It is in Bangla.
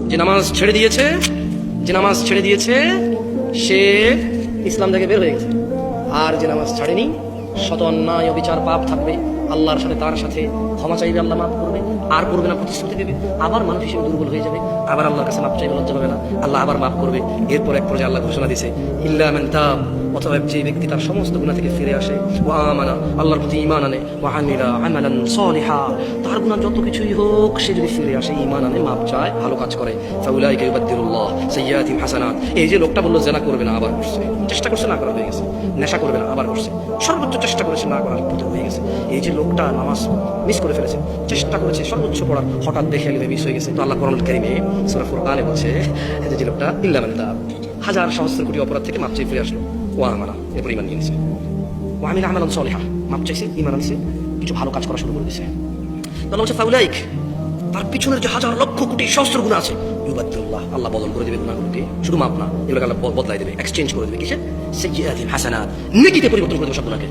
যে নামাজ ছেড়ে দিয়েছে সে ইসলাম থেকে বের হয়ে গেছে। আর যে নামাজ ছাড়েনি, শত অন্যায় অবিচার পাপ থাকবে, আল্লাহর সাথে তার সাথে ক্ষমা চাইবে, আল্লাহ মাফ করবে, আর করবে না, প্রতিশ্রুতি দেবে, আবার মানুষ হিসেবে দুর্বল হয়ে যাবে, আবার আল্লাহর কাছে মাফ চাইবে, লজ্জা পাবে না, আল্লাহ আবার মাফ করবে। এরপর এক পর্যায়ে আল্লাহ ঘোষণা দিয়েছে ইল্লা মান তাব, অথবা যে ব্যক্তি তার সমস্ত গুনাহ থেকে ফিরে আসে, ওয়া আমানা, আল্লাহর প্রতি ঈমান আনে, ওয়া আমিলা আমালান সালিহা, তার গুনাহ যত কিছুই হোক সে যদি ফিরে আসে, ঈমান আনে, মাপ চায়, ভালো কাজ করে, ফাউলাইকা ইউবাদদিলুল্লাহ সাইয়্যাতিহিম হাসানাত। এই যে লোকটা বললো জেনা করবে না, আবার করছে, চেষ্টা করছে না করা হয়ে গেছে, নেশা করবে না, আবার করছে, সর্বোচ্চ চেষ্টা করেছে না করার, প্রথম হয়ে গেছে। এই যে লোকটা নামাজ মিস করে ফেলেছে, চেষ্টা করেছে সর্বোচ্চ পড়ার, হঠাৎ দেখে গেলে মিস হয়ে গেছে, তো আল্লাহ কোরআনুল কারীমে সূরা ফুরকানে বলছে যে লোকটা ইল্লা মান তাব, হাজার সহস্র কোটি অপরাধ থেকে মাপ চেয়ে ফিরে আসলো, ওয়া আমানা, এরপর ঈমান নিয়ে নিয়েছে, ওয়া আমিলা আমালান সালিহা, মাপ চাইছে, ঈমান আনছে, কিছু ভালো কাজ করা শুরু করে দিয়েছে। তাহলে হচ্ছে ফাউলাইক, তার পিছনের যে হাজার লক্ষ কোটি সহস্র গুনাহ আছে, ইউবাদদিলুল্লাহ, আল্লাহ বদল করে দেবে গুনাহগুলোকে, শুধু মাপ না, এগুলোকে আল্লাহ বদলাই দেবে, এক্সচেঞ্জ করে দেবে, কিসে? সাইয়্যাতিহিম হাসানাত, নেকিতে পরিবর্তন করে দেবে সব গুনাহকে।